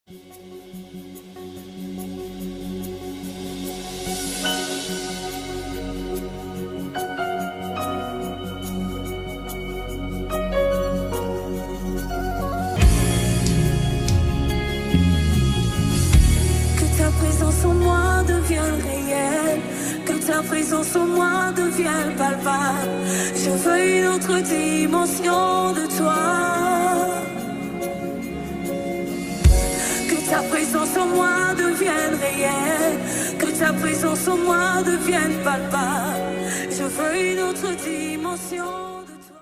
Ta présence en moi devient réelle, que ta présence en moi devient palpable. Je veux une autre dimension de toi. Que ta présence en moi devienne réelle, que ta présence en moi devienne palpable. Je veux une autre dimension de toi.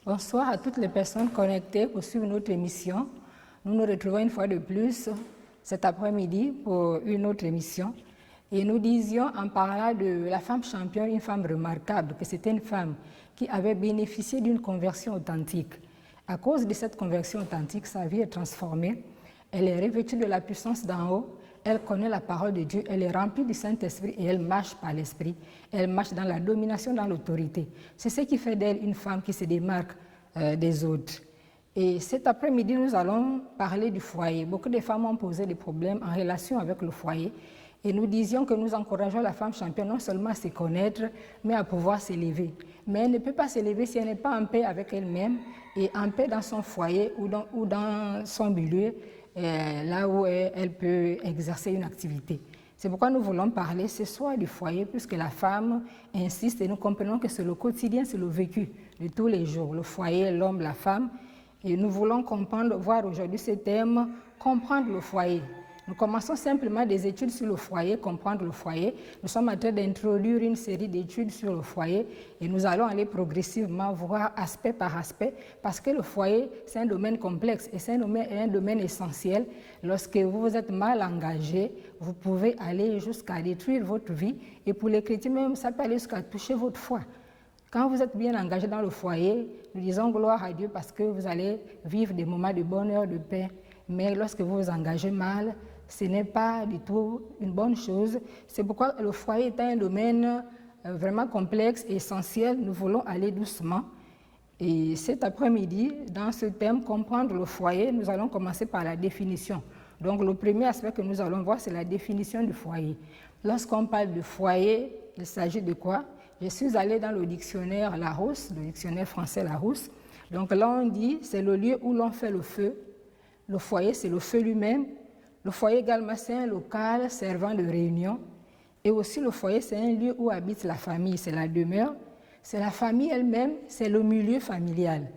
Bonsoir à toutes les personnes connectées pour suivre notre émission. Nous nous retrouvons une fois de plus cet après-midi pour une autre émission. Et nous disions en parlant de la femme championne, une femme remarquable, que c'était une femme qui avait bénéficié d'une conversion authentique. À cause de cette conversion authentique, sa vie est transformée. Elle est revêtue de la puissance d'en haut. Elle connaît la parole de Dieu. Elle est remplie du Saint-Esprit et elle marche par l'Esprit. Elle marche dans la domination, dans l'autorité. C'est ce qui fait d'elle une femme qui se démarque des autres. Et cet après-midi, nous allons parler du foyer. Beaucoup de femmes ont posé des problèmes en relation avec le foyer. Et nous disions que nous encourageons la femme championne non seulement à se connaître, mais à pouvoir s'élever. Mais elle ne peut pas s'élever si elle n'est pas en paix avec elle-même et en paix dans son foyer ou dans son milieu, là où elle peut exercer une activité. C'est pourquoi nous voulons parler ce soir du foyer, puisque la femme insiste et nous comprenons que c'est le quotidien, c'est le vécu de tous les jours. Le foyer, l'homme, la femme. Et nous voulons voir aujourd'hui ce thème, comprendre le foyer. Nous commençons simplement des études sur le foyer, comprendre le foyer. Nous sommes en train d'introduire une série d'études sur le foyer et nous allons aller progressivement voir aspect par aspect parce que le foyer, c'est un domaine complexe et c'est un domaine essentiel. Lorsque vous êtes mal engagé, vous pouvez aller jusqu'à détruire votre vie et pour les chrétiens même, ça peut aller jusqu'à toucher votre foi. Quand vous êtes bien engagé dans le foyer, nous disons gloire à Dieu parce que vous allez vivre des moments de bonheur, de paix. Mais lorsque vous vous engagez mal, ce n'est pas du tout une bonne chose. C'est pourquoi le foyer est un domaine vraiment complexe et essentiel. Nous voulons aller doucement. Et cet après-midi, dans ce thème, comprendre le foyer, nous allons commencer par la définition. Donc le premier aspect que nous allons voir, c'est la définition du foyer. Lorsqu'on parle de foyer, il s'agit de quoi? Je suis allée dans le dictionnaire Larousse, le dictionnaire français Larousse. Donc là, on dit c'est le lieu où l'on fait le feu. Le foyer, c'est le feu lui-même. Le foyer également, c'est un local servant de réunion. Et aussi, le foyer, c'est un lieu où habite la famille, c'est la demeure. C'est la famille elle-même, c'est le milieu familial.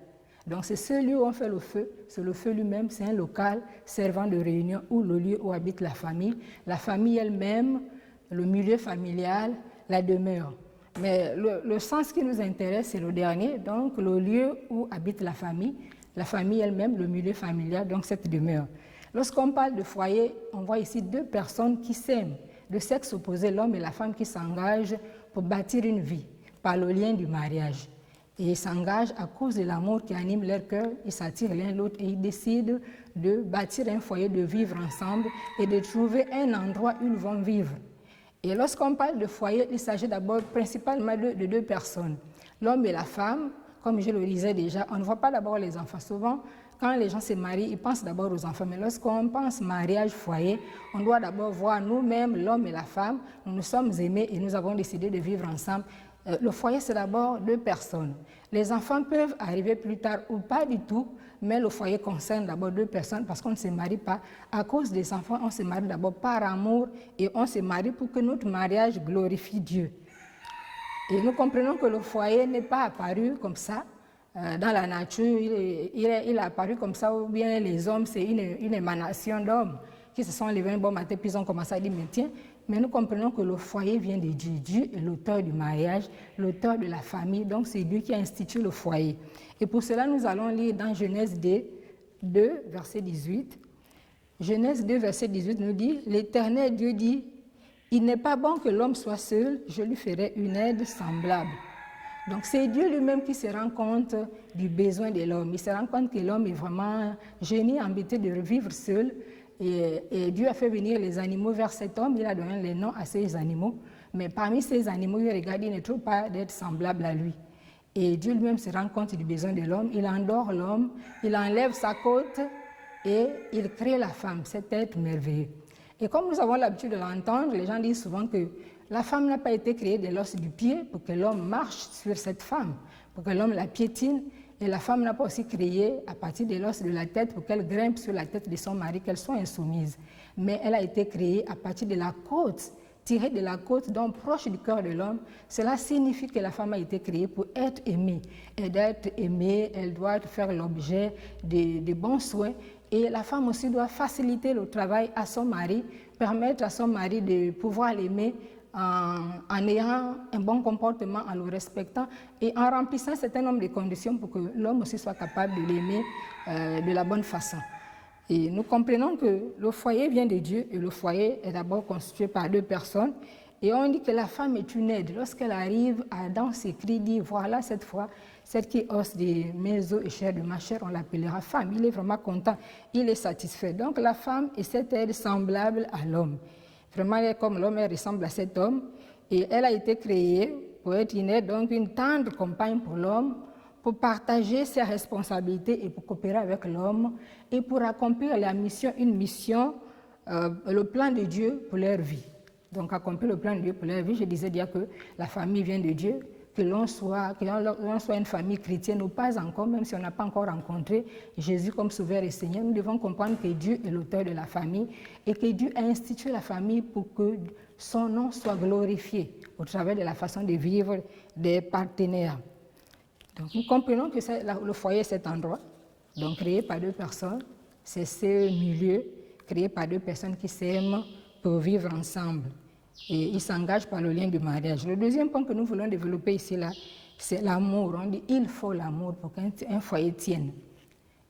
Donc c'est ce lieu où on fait le feu, c'est le feu lui-même, c'est un local servant de réunion ou le lieu où habite la famille elle-même, le milieu familial, la demeure. Mais le sens qui nous intéresse, c'est le dernier, donc le lieu où habite la famille elle-même, le milieu familial, donc cette demeure. Lorsqu'on parle de foyer, on voit ici deux personnes qui s'aiment, de sexe opposé, l'homme et la femme qui s'engagent pour bâtir une vie par le lien du mariage. Et ils s'engagent à cause de l'amour qui anime leur cœur, ils s'attirent l'un l'autre et ils décident de bâtir un foyer, de vivre ensemble et de trouver un endroit où ils vont vivre. Et lorsqu'on parle de foyer, il s'agit d'abord principalement de deux personnes, l'homme et la femme. Comme je le disais déjà, on ne voit pas d'abord les enfants. Souvent, quand les gens se marient, ils pensent d'abord aux enfants. Mais lorsqu'on pense mariage, foyer, on doit d'abord voir nous-mêmes, l'homme et la femme. Nous nous sommes aimés et nous avons décidé de vivre ensemble. Le foyer, c'est d'abord deux personnes. Les enfants peuvent arriver plus tard ou pas du tout, mais le foyer concerne d'abord deux personnes parce qu'on ne se marie pas. À cause des enfants, on se marie d'abord par amour et on se marie pour que notre mariage glorifie Dieu. Et nous comprenons que le foyer n'est pas apparu comme ça dans la nature, il est apparu comme ça, ou bien les hommes, c'est une émanation d'hommes qui se sont levés un bon matin, puis ils ont commencé à dire, mais tiens, mais nous comprenons que le foyer vient de Dieu. Dieu est l'auteur du mariage, l'auteur de la famille, donc c'est Dieu qui a institué le foyer. Et pour cela, nous allons lire dans Genèse 2, verset 18. Genèse 2, verset 18 nous dit, l'Éternel Dieu dit, il n'est pas bon que l'homme soit seul, je lui ferai une aide semblable. Donc c'est Dieu lui-même qui se rend compte du besoin de l'homme. Il se rend compte que l'homme est vraiment gêné, embêté de vivre seul. Et Dieu a fait venir les animaux vers cet homme, il a donné les noms à ces animaux. Mais parmi ces animaux, il regarde, il ne trouve pas d'être semblable à lui. Et Dieu lui-même se rend compte du besoin de l'homme, il endort l'homme, il enlève sa côte et il crée la femme, cet être merveilleux. Et comme nous avons l'habitude de l'entendre, les gens disent souvent que la femme n'a pas été créée de l'os du pied pour que l'homme marche sur cette femme, pour que l'homme la piétine, et la femme n'a pas aussi créé à partir de l'os de la tête pour qu'elle grimpe sur la tête de son mari, qu'elle soit insoumise. Mais elle a été créée à partir de la côte, tirée de la côte, donc proche du cœur de l'homme. Cela signifie que la femme a été créée pour être aimée. Et d'être aimée, elle doit faire l'objet de bons soins. Et la femme aussi doit faciliter le travail à son mari, permettre à son mari de pouvoir l'aimer en ayant un bon comportement, en le respectant et en remplissant un certain nombre de conditions pour que l'homme aussi soit capable de l'aimer de la bonne façon. Et nous comprenons que le foyer vient de Dieu et le foyer est d'abord constitué par 2 personnes. Et on dit que la femme est une aide. Lorsqu'elle arrive, Adam s'écrie, dit voilà cette fois, celle qui est os de mes os et chair de ma chair, on l'appellera femme. Il est vraiment content, il est satisfait. Donc la femme est cette aide semblable à l'homme. Vraiment, elle est comme l'homme, elle ressemble à cet homme. Et elle a été créée pour être une aide, donc une tendre compagne pour l'homme, pour partager ses responsabilités et pour coopérer avec l'homme et pour accomplir la mission, une mission, le plan de Dieu pour leur vie. Donc accomplir le plan de Dieu pour leur vie, je disais déjà que la famille vient de Dieu, que l'on soit une famille chrétienne ou pas encore, même si on n'a pas encore rencontré Jésus comme Sauveur et Seigneur, nous devons comprendre que Dieu est l'auteur de la famille et que Dieu a institué la famille pour que son nom soit glorifié au travers de la façon de vivre des partenaires. Donc nous comprenons que le foyer est cet endroit, donc créé par 2 personnes, c'est ce milieu créé par 2 personnes qui s'aiment pour vivre ensemble. Et ils s'engagent par le lien du mariage. Le deuxième point que nous voulons développer ici, là, c'est l'amour. On dit il faut l'amour pour qu'un foyer tienne.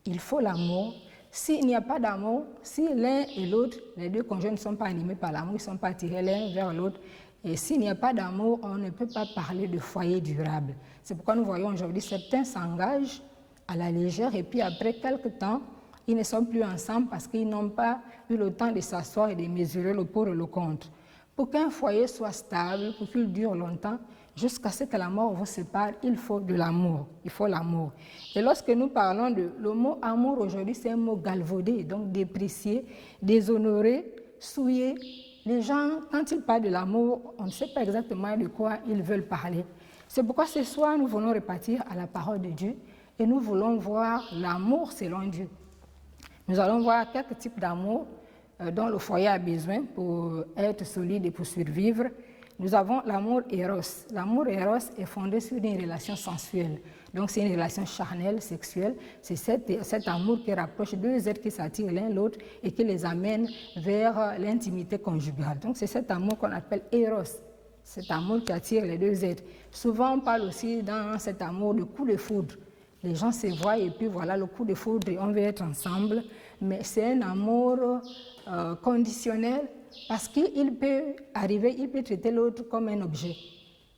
Il faut l'amour. S'il n'y a pas d'amour, si l'un et l'autre, les 2 conjoints ne sont pas animés par l'amour, ils ne sont pas attirés l'un vers l'autre, et s'il n'y a pas d'amour, on ne peut pas parler de foyer durable. C'est pourquoi nous voyons aujourd'hui certains s'engagent à la légère et puis après quelques temps, ils ne sont plus ensemble parce qu'ils n'ont pas eu le temps de s'asseoir et de mesurer le pour et le contre. Pour qu'un foyer soit stable, pour qu'il dure longtemps, jusqu'à ce que la mort vous sépare, il faut de l'amour. Il faut l'amour. Et lorsque nous parlons le mot amour aujourd'hui, c'est un mot galvaudé, donc déprécié, déshonoré, souillé. Les gens, quand ils parlent de l'amour, on ne sait pas exactement de quoi ils veulent parler. C'est pourquoi ce soir, nous voulons repartir à la parole de Dieu et nous voulons voir l'amour selon Dieu. Nous allons voir quelques types d'amour dont le foyer a besoin pour être solide et pour survivre. Nous avons l'amour éros. L'amour éros est fondé sur une relation sensuelle. Donc c'est une relation charnelle, sexuelle. C'est cet amour qui rapproche 2 êtres qui s'attirent l'un l'autre et qui les amène vers l'intimité conjugale. Donc c'est cet amour qu'on appelle éros. Cet amour qui attire les 2 êtres. Souvent on parle aussi dans cet amour de coup de foudre. Les gens se voient et puis voilà le coup de foudre et on veut être ensemble. Mais c'est un amour conditionnel parce qu'il peut arriver, il peut traiter l'autre comme un objet.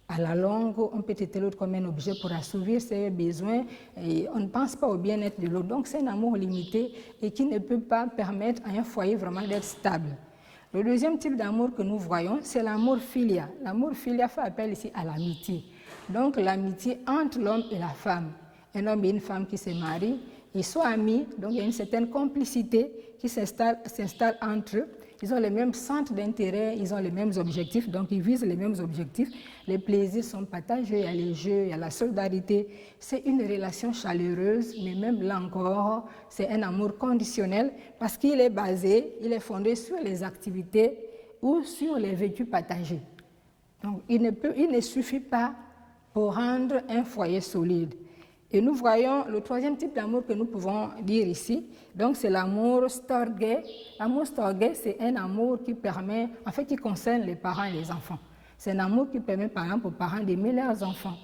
À la longue, on peut traiter l'autre comme un objet pour assouvir ses besoins et on ne pense pas au bien-être de l'autre. Donc c'est un amour limité et qui ne peut pas permettre à un foyer vraiment d'être stable. Le deuxième type d'amour que nous voyons, c'est l'amour filia. L'amour filia fait appel ici à l'amitié. Donc l'amitié entre l'homme et la femme. Un homme et une femme qui se marient, ils sont amis, donc il y a une certaine complicité qui s'installe entre eux. Ils ont les mêmes centres d'intérêt, ils ont les mêmes objectifs, donc ils visent les mêmes objectifs. Les plaisirs sont partagés, il y a les jeux, il y a la solidarité. C'est une relation chaleureuse, mais même là encore, c'est un amour conditionnel parce qu'il est basé, il est fondé sur les activités ou sur les vécus partagés. Donc il ne suffit pas pour rendre un foyer solide. Et nous voyons le troisième type d'amour que nous pouvons dire ici, donc c'est l'amour storge. L'amour storge, c'est un amour qui permet, en fait, qui concerne les parents et les enfants. C'est un amour qui permet, par exemple, aux parents d'aimer leurs enfants.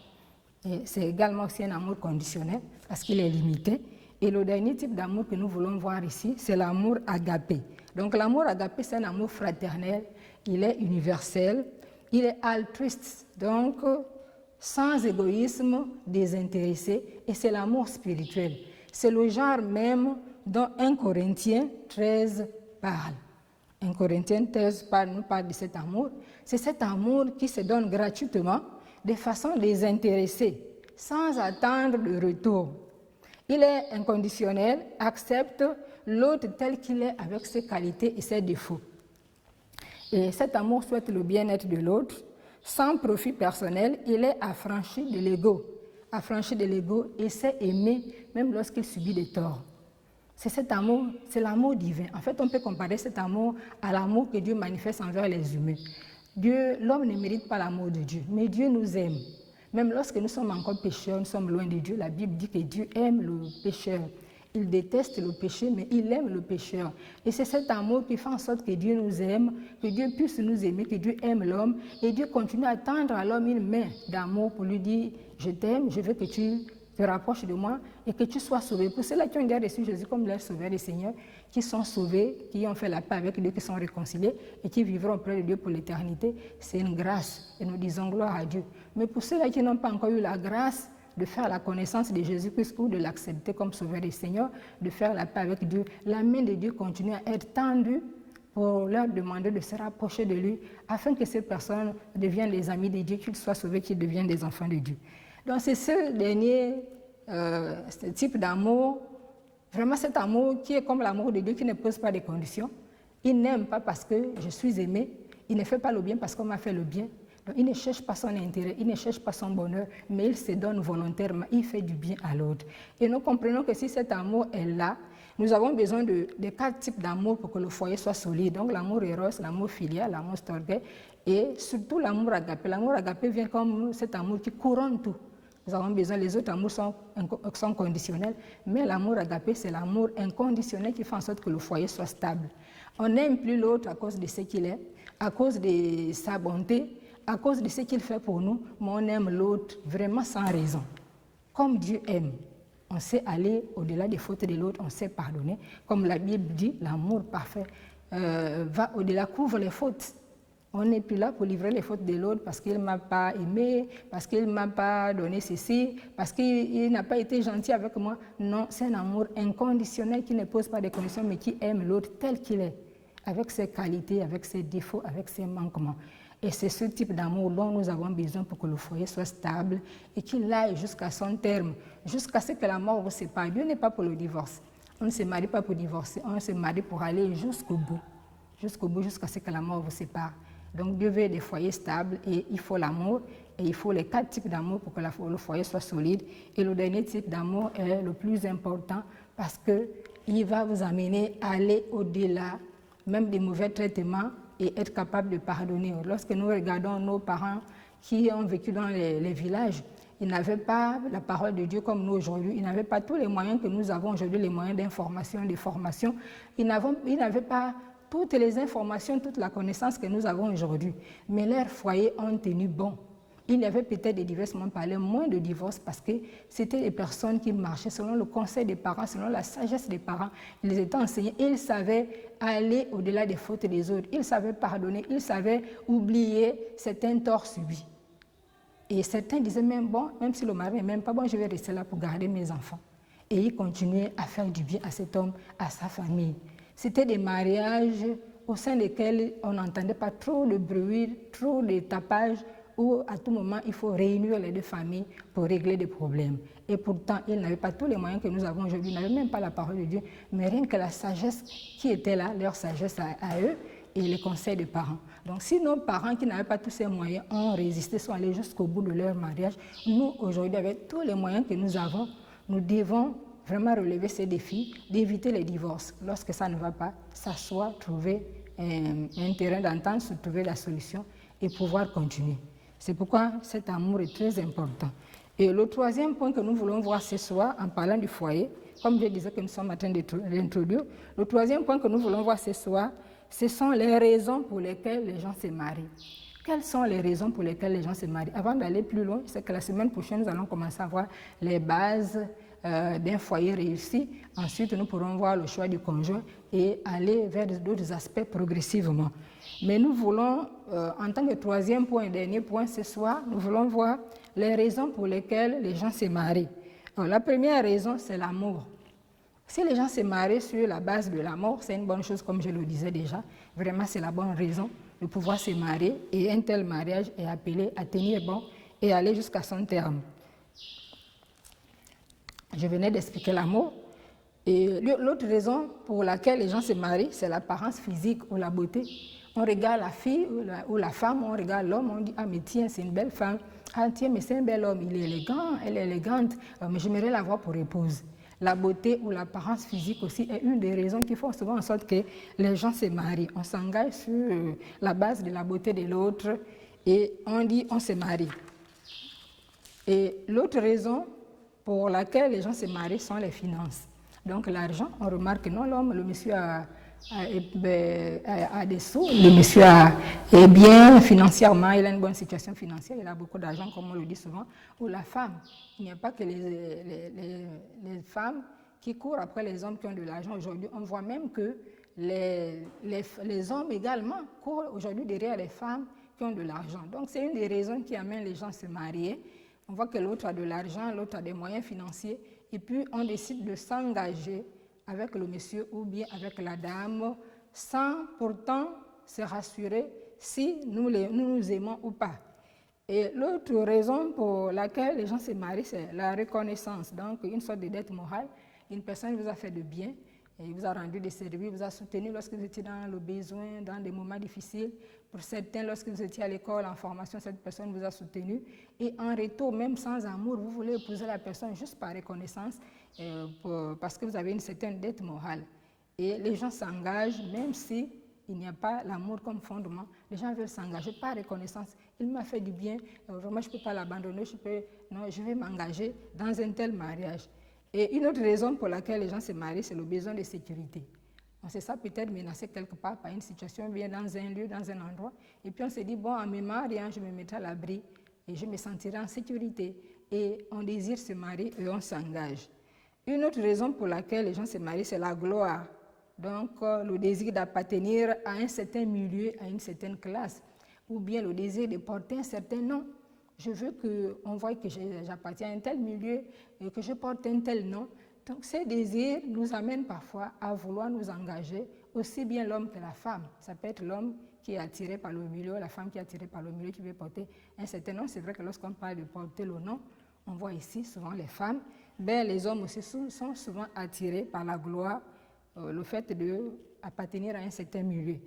Et c'est également aussi un amour conditionnel, parce qu'il est limité. Et le dernier type d'amour que nous voulons voir ici, c'est l'amour agapé. Donc l'amour agapé, c'est un amour fraternel, il est universel, il est altruiste, donc sans égoïsme, désintéressé, et c'est l'amour spirituel. C'est le genre même dont 1 Corinthiens 13 parle. 1 Corinthiens 13 nous parle de cet amour. C'est cet amour qui se donne gratuitement, de façon désintéressée, sans attendre de retour. Il est inconditionnel, accepte l'autre tel qu'il est avec ses qualités et ses défauts. Et cet amour souhaite le bien-être de l'autre. Sans profit personnel, il est affranchi de l'ego. Affranchi de l'ego et sait aimer même lorsqu'il subit des torts. C'est cet amour, c'est l'amour divin. En fait, on peut comparer cet amour à l'amour que Dieu manifeste envers les humains. L'homme ne mérite pas l'amour de Dieu, mais Dieu nous aime. Même lorsque nous sommes encore pécheurs, nous sommes loin de Dieu, la Bible dit que Dieu aime le pécheur. Il déteste le péché, mais il aime le pécheur. Et c'est cet amour qui fait en sorte que Dieu nous aime, que Dieu puisse nous aimer, que Dieu aime l'homme. Et Dieu continue à tendre à l'homme une main d'amour pour lui dire « Je t'aime, je veux que tu te rapproches de moi et que tu sois sauvé ». Pour ceux-là qui ont déjà reçu Jésus comme leur sauveur et Seigneur, qui sont sauvés, qui ont fait la paix avec Dieu, qui sont réconciliés et qui vivront auprès de Dieu pour l'éternité, c'est une grâce. Et nous disons gloire à Dieu. Mais pour ceux-là qui n'ont pas encore eu la grâce de faire la connaissance de Jésus-Christ ou de l'accepter comme sauveur et Seigneur, de faire la paix avec Dieu, la main de Dieu continue à être tendue pour leur demander de se rapprocher de lui afin que ces personnes deviennent les amis de Dieu, qu'ils soient sauvés, qu'ils deviennent des enfants de Dieu. Donc c'est ce dernier ce type d'amour, vraiment cet amour qui est comme l'amour de Dieu, qui ne pose pas de conditions. Il n'aime pas parce que je suis aimé, il ne fait pas le bien parce qu'on m'a fait le bien. Donc, il ne cherche pas son intérêt, il ne cherche pas son bonheur, mais il se donne volontairement, il fait du bien à l'autre. Et nous comprenons que si cet amour est là, nous avons besoin de 4 types d'amour pour que le foyer soit solide. Donc l'amour eros, l'amour filial, l'amour storge et surtout l'amour agapé. L'amour agapé vient comme cet amour qui couronne tout. Nous avons besoin, les autres amours sont conditionnels, mais l'amour agapé, c'est l'amour inconditionnel qui fait en sorte que le foyer soit stable. On n'aime plus l'autre à cause de ce qu'il est, à cause de sa bonté, à cause de ce qu'il fait pour nous, mais on aime l'autre vraiment sans raison. Comme Dieu aime, on sait aller au-delà des fautes de l'autre, on sait pardonner. Comme la Bible dit, l'amour parfait va au-delà, couvre les fautes. On n'est plus là pour livrer les fautes de l'autre parce qu'il ne m'a pas aimé, parce qu'il ne m'a pas donné ceci, parce qu'il n'a pas été gentil avec moi. Non, c'est un amour inconditionnel qui ne pose pas de conditions, mais qui aime l'autre tel qu'il est, avec ses qualités, avec ses défauts, avec ses manquements. Et c'est ce type d'amour dont nous avons besoin pour que le foyer soit stable et qu'il aille jusqu'à son terme, jusqu'à ce que la mort vous sépare. Dieu n'est pas pour le divorce. On ne se marie pas pour divorcer, on se marie pour aller jusqu'au bout, jusqu'à ce que la mort vous sépare. Donc Dieu veut des foyers stables et il faut l'amour et il faut les 4 types d'amour pour que le foyer soit solide. Et le dernier type d'amour est le plus important parce qu'il va vous amener à aller au-delà même des mauvais traitements et être capable de pardonner. Lorsque nous regardons nos parents qui ont vécu dans les villages, ils n'avaient pas la parole de Dieu comme nous aujourd'hui, ils n'avaient pas tous les moyens que nous avons aujourd'hui, les moyens d'information, de formation, ils n'avaient pas toutes les informations, toute la connaissance que nous avons aujourd'hui. Mais leurs foyers ont tenu bon. Il y avait peut-être des divorces, mais on parlait moins de divorces parce que c'était des personnes qui marchaient selon le conseil des parents, selon la sagesse des parents. Ils étaient enseignés et ils savaient aller au-delà des fautes des autres. Ils savaient pardonner, ils savaient oublier certains torts subis. Et certains disaient même, bon, même si le mari n'est même pas bon, je vais rester là pour garder mes enfants. Et ils continuaient à faire du bien à cet homme, à sa famille. C'était des mariages au sein desquels on n'entendait pas trop de bruit, trop de tapage, où à tout moment il faut réunir les 2 familles pour régler des problèmes. Et pourtant, ils n'avaient pas tous les moyens que nous avons aujourd'hui, ils n'avaient même pas la parole de Dieu, mais rien que la sagesse qui était là, leur sagesse à eux et les conseils des parents. Donc si nos parents qui n'avaient pas tous ces moyens ont résisté, sont allés jusqu'au bout de leur mariage, nous aujourd'hui avec tous les moyens que nous avons, nous devons vraiment relever ces défis, d'éviter les divorces. Lorsque ça ne va pas, s'asseoir, trouver un terrain d'entente, trouver la solution et pouvoir continuer. C'est pourquoi cet amour est très important. Et le 3e point que nous voulons voir ce soir, en parlant du foyer, comme je disais que nous sommes en train d'introduire, le 3e point que nous voulons voir ce soir, ce sont les raisons pour lesquelles les gens se marient. Quelles sont les raisons pour lesquelles les gens se marient? Avant d'aller plus loin, c'est que la semaine prochaine, nous allons commencer à voir les bases d'un foyer réussi. Ensuite, nous pourrons voir le choix du conjoint et aller vers d'autres aspects progressivement. Mais nous voulons, en tant que 3e point et dernier point ce soir, nous voulons voir les raisons pour lesquelles les gens se marient. Alors, la première raison, c'est l'amour. Si les gens se marient sur la base de l'amour, c'est une bonne chose, comme je le disais déjà. Vraiment, c'est la bonne raison de pouvoir se marier et un tel mariage est appelé à tenir bon et aller jusqu'à son terme. Je venais d'expliquer l'amour. Et l'autre raison pour laquelle les gens se marient, c'est l'apparence physique ou la beauté. On regarde la fille ou la femme, on regarde l'homme, on dit « Ah, mais tiens, c'est une belle femme. Ah, tiens, mais c'est un bel homme, il est élégant, elle est élégante, mais j'aimerais l'avoir pour épouse. » La beauté ou l'apparence physique aussi est une des raisons qui font souvent en sorte que les gens se marient. On s'engage sur la base de la beauté de l'autre et on dit on se marie. Et l'autre raison pour laquelle les gens se marient sont les finances. Donc l'argent, on remarque que non, l'homme, le monsieur a des sous, le monsieur est bien financièrement, il a une bonne situation financière, il a beaucoup d'argent, comme on le dit souvent, ou la femme. Il n'y a pas que les femmes qui courent après les hommes qui ont de l'argent aujourd'hui. On voit même que les hommes également courent aujourd'hui derrière les femmes qui ont de l'argent. Donc c'est une des raisons qui amène les gens à se marier. On voit que l'autre a de l'argent, l'autre a des moyens financiers, et puis on décide de s'engager avec le monsieur ou bien avec la dame, sans pourtant se rassurer si nous nous aimons ou pas. Et l'autre raison pour laquelle les gens se marient, c'est la reconnaissance. Donc, une sorte de dette morale. Une personne vous a fait de bien, et vous a rendu des services, vous a soutenu lorsque vous étiez dans le besoin, dans des moments difficiles. Pour certains, lorsque vous étiez à l'école, en formation, cette personne vous a soutenu. Et en retour, même sans amour, vous voulez épouser la personne juste par reconnaissance, parce que vous avez une certaine dette morale. Et les gens s'engagent, même si il n'y a pas l'amour comme fondement. Les gens veulent s'engager par reconnaissance. Il m'a fait du bien, vraiment je ne peux pas l'abandonner, je vais m'engager dans un tel mariage. Et une autre raison pour laquelle les gens se marient, c'est le besoin de sécurité. On se sent peut-être menacé quelque part par une situation, bien dans un lieu, dans un endroit, et puis on se dit, bon, en me mariant, je me mettrai à l'abri et je me sentirai en sécurité. Et on désire se marier et on s'engage. Une autre raison pour laquelle les gens se marient, c'est la gloire. Donc, le désir d'appartenir à un certain milieu, à une certaine classe, ou bien le désir de porter un certain nom. Je veux qu'on voie que j'appartiens à un tel milieu et que je porte un tel nom. Donc, ces désirs nous amènent parfois à vouloir nous engager, aussi bien l'homme que la femme. Ça peut être l'homme qui est attiré par le milieu, la femme qui est attirée par le milieu, qui veut porter un certain nom. C'est vrai que lorsqu'on parle de porter le nom, on voit ici souvent les femmes, mais les hommes aussi sont souvent attirés par la gloire, le fait d'appartenir à un certain milieu.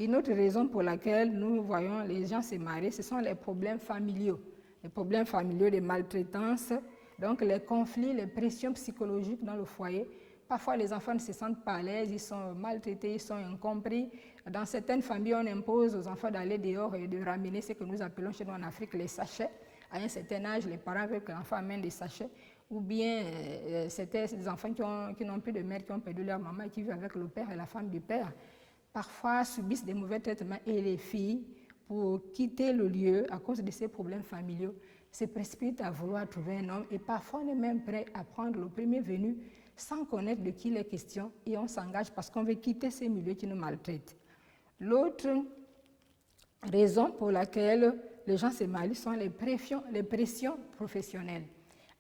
Une autre raison pour laquelle nous voyons les gens se marier, ce sont les problèmes familiaux. Les problèmes familiaux de maltraitance, donc les conflits, les pressions psychologiques dans le foyer. Parfois, les enfants ne se sentent pas à l'aise, ils sont maltraités, ils sont incompris. Dans certaines familles, on impose aux enfants d'aller dehors et de ramener ce que nous appelons chez nous en Afrique les sachets. À un certain âge, les parents veulent que l'enfant amène des sachets. Ou bien, c'était des enfants qui n'ont plus de mère, qui ont perdu leur maman et qui vivent avec le père et la femme du père. Parfois, subissent des mauvais traitements et les filles, pour quitter le lieu à cause de ces problèmes familiaux, se précipitent à vouloir trouver un homme et parfois on est même prêt à prendre le premier venu sans connaître de qui il est question et on s'engage parce qu'on veut quitter ces milieux qui nous maltraitent. L'autre raison pour laquelle les gens se marient sont les pressions professionnelles.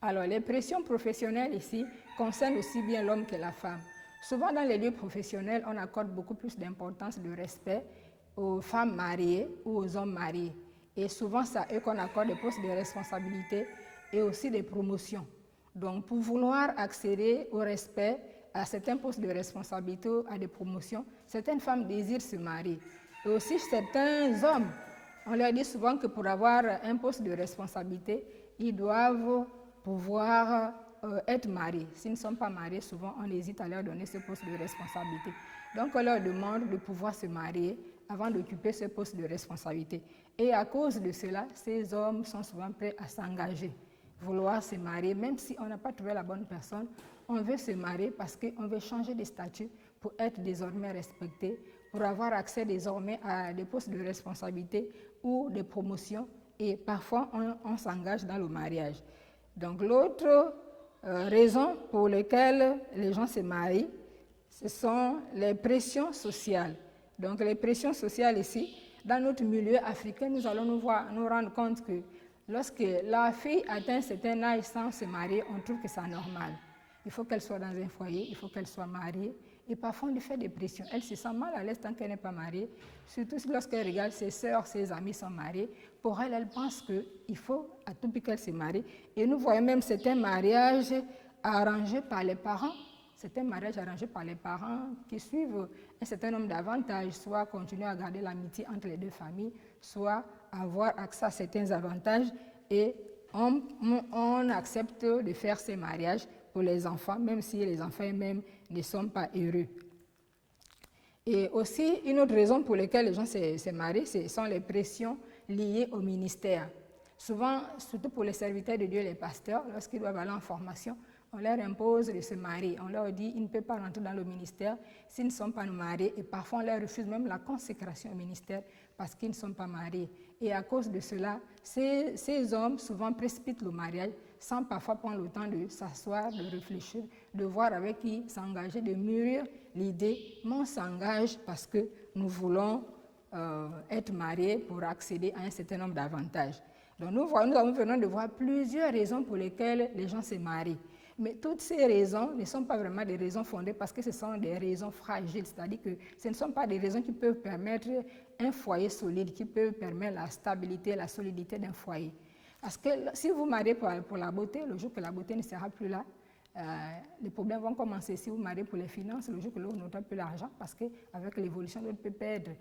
Alors les pressions professionnelles ici concernent aussi bien l'homme que la femme. Souvent dans les lieux professionnels, on accorde beaucoup plus d'importance, de respect aux femmes mariées ou aux hommes mariés. Et souvent, c'est à eux qu'on accorde des postes de responsabilité et aussi des promotions. Donc, pour vouloir accéder au respect à certains postes de responsabilité, à des promotions, certaines femmes désirent se marier. Et aussi, certains hommes, on leur dit souvent que pour avoir un poste de responsabilité, ils doivent pouvoir être mariés. S'ils ne sont pas mariés, souvent, on hésite à leur donner ce poste de responsabilité. Donc, on leur demande de pouvoir se marier avant d'occuper ce poste de responsabilité. Et à cause de cela, ces hommes sont souvent prêts à s'engager, vouloir se marier, même si on n'a pas trouvé la bonne personne, on veut se marier parce qu'on veut changer de statut pour être désormais respecté, pour avoir accès désormais à des postes de responsabilité ou des promotions, et parfois on s'engage dans le mariage. Donc l'autre raison pour laquelle les gens se marient, ce sont les pressions sociales. Donc les pressions sociales ici, dans notre milieu africain, nous allons nous rendre compte que lorsque la fille atteint un certain âge sans se marier, on trouve que c'est normal. Il faut qu'elle soit dans un foyer, il faut qu'elle soit mariée. Et parfois, on lui fait des pressions. Elle se sent mal à l'aise tant qu'elle n'est pas mariée, surtout lorsqu'elle regarde ses sœurs, ses amis sont mariés. Pour elle, elle pense qu'il faut à tout prix qu'elle se marie. Et nous voyons même certains mariages arrangés par les parents. c'est un mariage arrangé par les parents qui suivent un certain nombre d'avantages, soit continuer à garder l'amitié entre les deux familles, soit avoir accès à certains avantages et on accepte de faire ces mariages pour les enfants, même si les enfants eux-mêmes ne sont pas heureux. Et aussi, une autre raison pour laquelle les gens se marient, ce sont les pressions liées au ministère. Souvent, surtout pour les serviteurs de Dieu, les pasteurs, lorsqu'ils doivent aller en formation, on leur impose de se marier. On leur dit qu'ils ne peuvent pas rentrer dans le ministère s'ils ne sont pas mariés. Et parfois, on leur refuse même la consécration au ministère parce qu'ils ne sont pas mariés. Et à cause de cela, ces hommes souvent précipitent le mariage sans parfois prendre le temps de s'asseoir, de réfléchir, de voir avec qui s'engager, de mûrir l'idée. Mais on s'engage parce que nous voulons être mariés pour accéder à un certain nombre d'avantages. Donc nous venons de voir plusieurs raisons pour lesquelles les gens se marient. Mais toutes ces raisons ne sont pas vraiment des raisons fondées parce que ce sont des raisons fragiles, c'est-à-dire que ce ne sont pas des raisons qui peuvent permettre un foyer solide, qui peuvent permettre la stabilité, la solidité d'un foyer. Parce que si vous mariez pour la beauté, le jour que la beauté ne sera plus là, les problèmes vont commencer. Si vous mariez pour les finances, le jour que l'autre n'aura plus l'argent, parce qu'avec l'évolution, l'autre peut perdre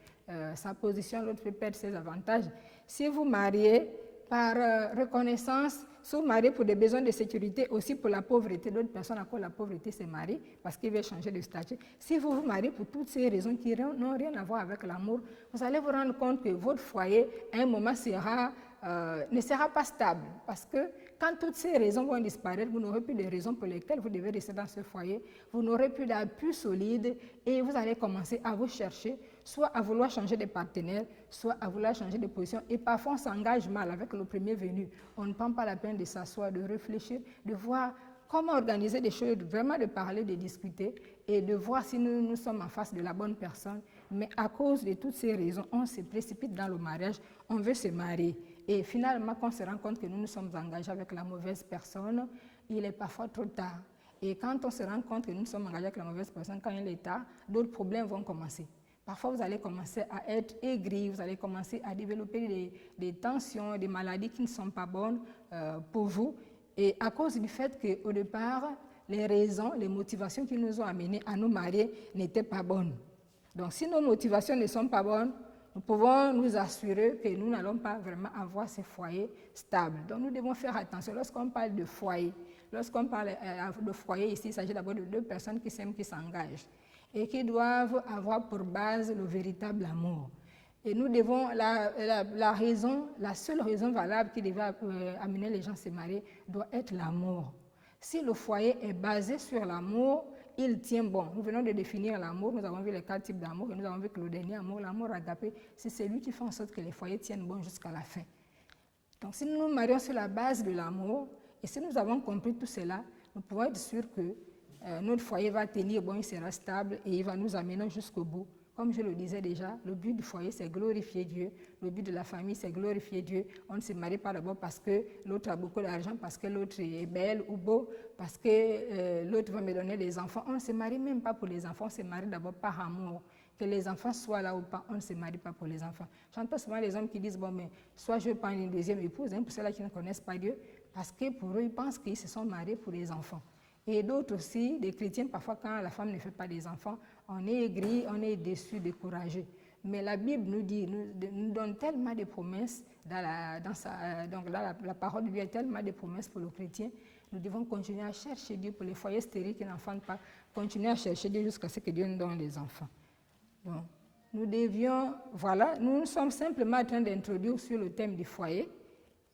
sa position, l'autre peut perdre ses avantages. Si vous mariez par reconnaissance, si vous mariez pour des besoins de sécurité, aussi pour la pauvreté, d'autres personnes à cause de la pauvreté se marient parce qu'ils veulent changer de statut. Si vous vous mariez pour toutes ces raisons qui n'ont rien à voir avec l'amour, vous allez vous rendre compte que votre foyer, à un moment, ne sera pas stable. Parce que quand toutes ces raisons vont disparaître, vous n'aurez plus de raisons pour lesquelles vous devez rester dans ce foyer, vous n'aurez plus d'appui solide et vous allez commencer à vous chercher, soit à vouloir changer de partenaire, soit à vouloir changer de position. Et parfois, on s'engage mal avec le premier venu. On ne prend pas la peine de s'asseoir, de réfléchir, de voir comment organiser des choses, vraiment de parler, de discuter et de voir si nous sommes en face de la bonne personne. Mais à cause de toutes ces raisons, on se précipite dans le mariage, on veut se marier. Et finalement, quand on se rend compte que nous nous sommes engagés avec la mauvaise personne, il est parfois trop tard. Et quand on se rend compte que nous sommes engagés avec la mauvaise personne, quand il est tard, d'autres problèmes vont commencer. Parfois, vous allez commencer à être aigri, vous allez commencer à développer des tensions, des maladies qui ne sont pas bonnes pour vous. Et à cause du fait qu'au départ, les raisons, les motivations qui nous ont amenés à nous marier n'étaient pas bonnes. Donc, si nos motivations ne sont pas bonnes, nous pouvons nous assurer que nous n'allons pas vraiment avoir ces foyers stables. Donc, nous devons faire attention. Lorsqu'on parle de foyer, lorsqu'on parle de foyer ici, il s'agit d'abord de deux personnes qui s'aiment, qui s'engagent et qui doivent avoir pour base le véritable amour. Et nous devons, la seule raison valable qui devait amener les gens à se marier doit être l'amour. Si le foyer est basé sur l'amour, il tient bon. Nous venons de définir l'amour, nous avons vu les 4 types d'amour et nous avons vu que le dernier amour, l'amour agapé, c'est celui qui fait en sorte que les foyers tiennent bon jusqu'à la fin. Donc si nous nous marions sur la base de l'amour, et si nous avons compris tout cela, nous pouvons être sûrs que notre foyer va tenir bon, il sera stable et il va nous amener jusqu'au bout. Comme je le disais déjà, le but du foyer, c'est glorifier Dieu. Le but de la famille, c'est glorifier Dieu. On ne se marie pas d'abord parce que l'autre a beaucoup d'argent, parce que l'autre est belle ou beau, parce que l'autre va me donner des enfants. On ne se marie même pas pour les enfants, on se marie d'abord par amour. Que les enfants soient là ou pas, on ne se marie pas pour les enfants. J'entends souvent les hommes qui disent, bon, mais soit je prends une deuxième épouse, pour ceux-là qui ne connaissent pas Dieu, parce que pour eux, ils pensent qu'ils se sont mariés pour les enfants. Et d'autres aussi, des chrétiens, parfois quand la femme ne fait pas des enfants, on est aigri, on est déçu, découragé. Mais la Bible nous dit, nous donne tellement de promesses, donc là, la parole de Dieu a tellement de promesses pour le chrétien. Nous devons continuer à chercher Dieu pour les foyers stériles qui n'enfantent pas, continuer à chercher Dieu jusqu'à ce que Dieu nous donne les enfants. Donc, nous sommes simplement en train d'introduire sur le thème du foyer.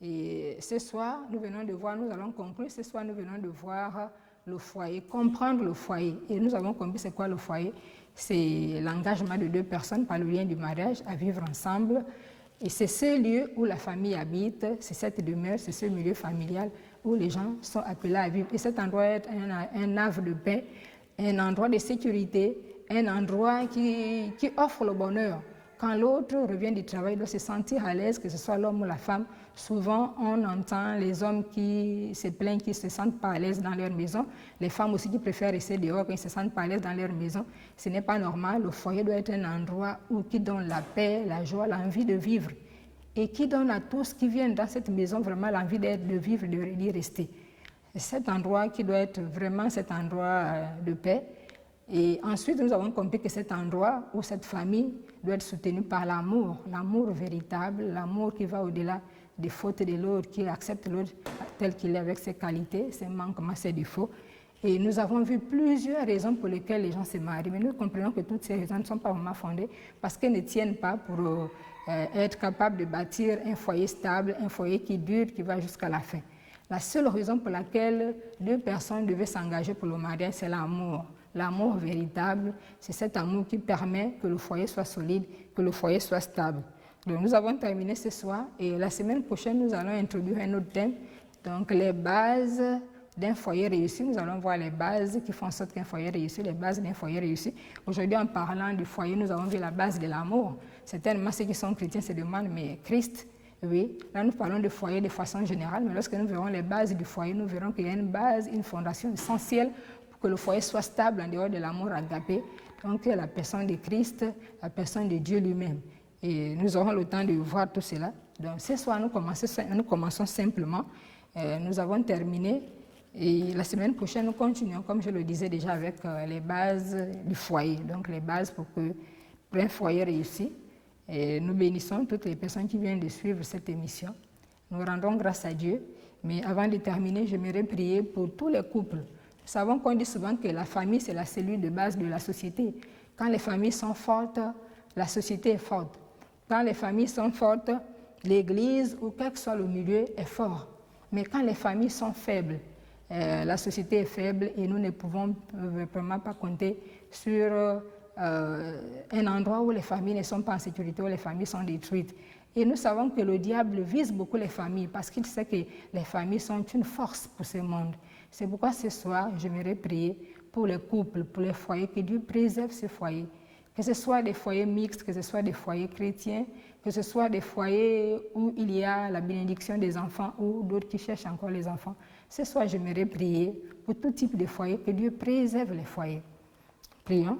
Et ce soir, nous allons conclure, ce soir nous venons de voir le foyer, comprendre le foyer. Et nous avons compris c'est quoi le foyer. C'est l'engagement de deux personnes par le lien du mariage à vivre ensemble. Et c'est ce lieu où la famille habite, c'est cette demeure, c'est ce milieu familial où les gens sont appelés à vivre. Et cet endroit est un havre de paix, un endroit de sécurité, un endroit qui offre le bonheur. Quand l'autre revient du travail, il doit se sentir à l'aise, que ce soit l'homme ou la femme. Souvent, on entend les hommes qui se plaignent, qui ne se sentent pas à l'aise dans leur maison. Les femmes aussi qui préfèrent rester dehors, qui ne se sentent pas à l'aise dans leur maison. Ce n'est pas normal. Le foyer doit être un endroit qui donne la paix, la joie, l'envie de vivre. Et qui donne à tous qui viennent dans cette maison vraiment l'envie de vivre, d'y rester. cet endroit qui doit être vraiment cet endroit de paix. Et ensuite, nous avons compris que cet endroit ou cette famille doit être soutenue par l'amour véritable, l'amour qui va au-delà des fautes de l'autre, qui accepte l'autre tel qu'il est avec ses qualités, ses manquements, ses défauts. Et nous avons vu plusieurs raisons pour lesquelles les gens se marient, mais nous comprenons que toutes ces raisons ne sont pas vraiment fondées parce qu'elles ne tiennent pas pour être capables de bâtir un foyer stable, un foyer qui dure, qui va jusqu'à la fin. La seule raison pour laquelle deux personnes devaient s'engager pour le mariage, c'est l'amour. L'amour véritable, c'est cet amour qui permet que le foyer soit solide, que le foyer soit stable. Donc nous avons terminé ce soir et la semaine prochaine, nous allons introduire un autre thème, donc les bases d'un foyer réussi. Nous allons voir les bases qui font en sorte qu'un foyer réussi, les bases d'un foyer réussi. Aujourd'hui, en parlant du foyer, nous avons vu la base de l'amour. Certainement, ceux qui sont chrétiens se demandent, mais Christ, oui, là nous parlons de foyer de façon générale, mais lorsque nous verrons les bases du foyer, nous verrons qu'il y a une base, une fondation essentielle pour que le foyer soit stable en dehors de l'amour agapé, donc la personne de Christ, la personne de Dieu lui-même. Et nous aurons le temps de voir tout cela. Donc ce soir, nous commençons simplement. Nous avons terminé et la semaine prochaine, nous continuons, comme je le disais déjà, avec les bases du foyer, donc les bases pour un foyer réussi. Et nous bénissons toutes les personnes qui viennent de suivre cette émission. Nous rendons grâce à Dieu. Mais avant de terminer, j'aimerais prier pour tous les couples. Nous savons qu'on dit souvent que la famille, c'est la cellule de base de la société. Quand les familles sont fortes, la société est forte. Quand les familles sont fortes, l'Église ou quel que soit le milieu est fort. Mais quand les familles sont faibles, la société est faible et nous ne pouvons vraiment pas compter sur un endroit où les familles ne sont pas en sécurité, où les familles sont détruites. Et nous savons que le diable vise beaucoup les familles parce qu'il sait que les familles sont une force pour ce monde. C'est pourquoi ce soir, j'aimerais prier pour les couples, pour les foyers, que Dieu préserve ces foyers. Que ce soit des foyers mixtes, que ce soit des foyers chrétiens, que ce soit des foyers où il y a la bénédiction des enfants ou d'autres qui cherchent encore les enfants. Ce soir, j'aimerais prier pour tout type de foyers, que Dieu préserve les foyers. Prions.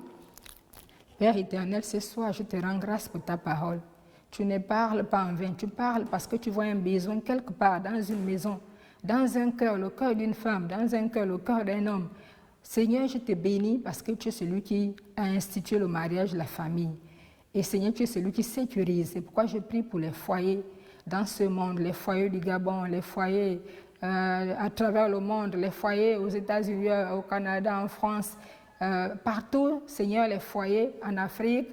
Père éternel, ce soir, je te rends grâce pour ta parole. Tu ne parles pas en vain, tu parles parce que tu vois un besoin quelque part dans une maison, dans un cœur, le cœur d'une femme, dans un cœur, le cœur d'un homme. Seigneur, je te bénis parce que tu es celui qui a institué le mariage, la famille. Et Seigneur, tu es celui qui sécurise. C'est pourquoi je prie pour les foyers dans ce monde, les foyers du Gabon, les foyers à travers le monde, les foyers aux États-Unis, au Canada, en France, partout, Seigneur, les foyers en Afrique,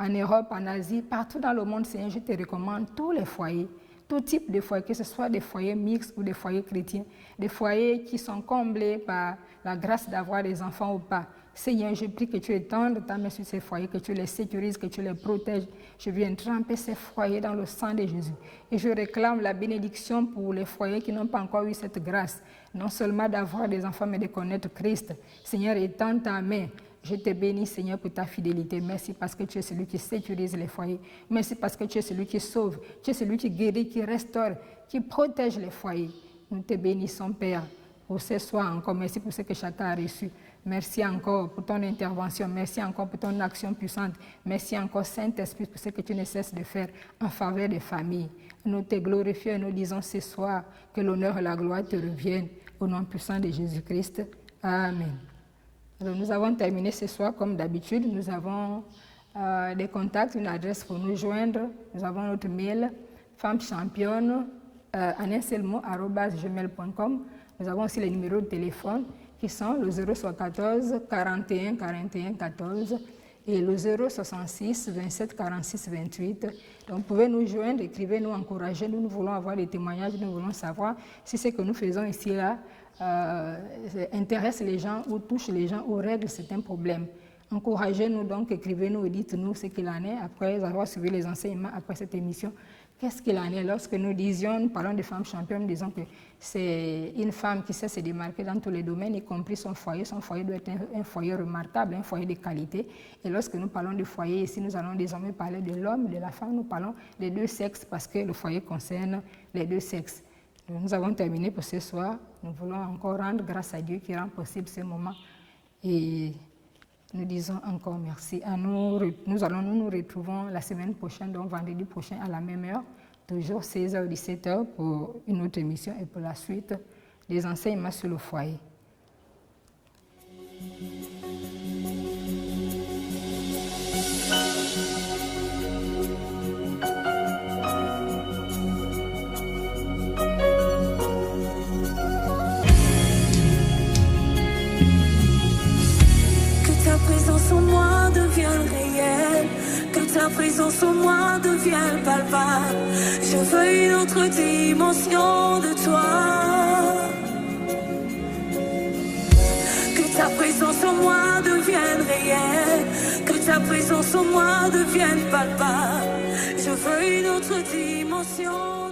en Europe, en Asie, partout dans le monde, Seigneur, je te recommande tous les foyers, tout type de foyers, que ce soit des foyers mixtes ou des foyers chrétiens, des foyers qui sont comblés par la grâce d'avoir des enfants ou pas. Seigneur, je prie que tu étendes ta main sur ces foyers, que tu les sécurises, que tu les protèges. Je viens tremper ces foyers dans le sang de Jésus. Et je réclame la bénédiction pour les foyers qui n'ont pas encore eu cette grâce, non seulement d'avoir des enfants, mais de connaître Christ. Seigneur, étends ta main. Je te bénis, Seigneur, pour ta fidélité. Merci parce que tu es celui qui sécurise les foyers. Merci parce que tu es celui qui sauve. Tu es celui qui guérit, qui restaure, qui protège les foyers. Nous te bénissons, Père, pour ce soir encore. Merci pour ce que chacun a reçu. Merci encore pour ton intervention. Merci encore pour ton action puissante. Merci encore, Saint-Esprit, pour ce que tu ne cesses de faire en faveur des familles. Nous te glorifions et nous disons ce soir que l'honneur et la gloire te reviennent. Au nom puissant de Jésus-Christ. Amen. Alors, nous avons terminé ce soir comme d'habitude. Nous avons des contacts, une adresse pour nous joindre. Nous avons notre mail femmechampionne en un seul mot @gmail.com. Nous avons aussi les numéros de téléphone qui sont le 074 41 41 14 et le 066 27 46 28. Donc, vous pouvez nous joindre, écrivez-nous, encouragez-nous. Nous voulons avoir des témoignages, nous voulons savoir si ce que nous faisons ici là intéresse les gens ou touche les gens ou règle certains problèmes. Encouragez-nous donc, écrivez-nous et dites-nous ce qu'il en est après avoir suivi les enseignements après cette émission. Qu'est-ce qu'il en est? Lorsque nous parlons de femmes championnes, nous disons que c'est une femme qui sait se démarquer dans tous les domaines, y compris son foyer. Son foyer doit être un foyer remarquable, un foyer de qualité. Et lorsque nous parlons de foyer, ici, nous allons désormais parler de l'homme, de la femme. Nous parlons des deux sexes parce que le foyer concerne les deux sexes. Nous avons terminé pour ce soir. Nous voulons encore rendre grâce à Dieu qui rend possible ce moment. Et nous disons encore merci. Nous nous retrouvons la semaine prochaine, donc vendredi prochain à la même heure, toujours 16h-17h pour une autre émission et pour la suite, des enseignements sur le foyer. En moi devienne réelle, que ta présence en moi devienne palpable. Je veux une autre dimension de toi. Que ta présence en moi devienne réelle, que ta présence en moi devienne palpable. Je veux une autre dimension.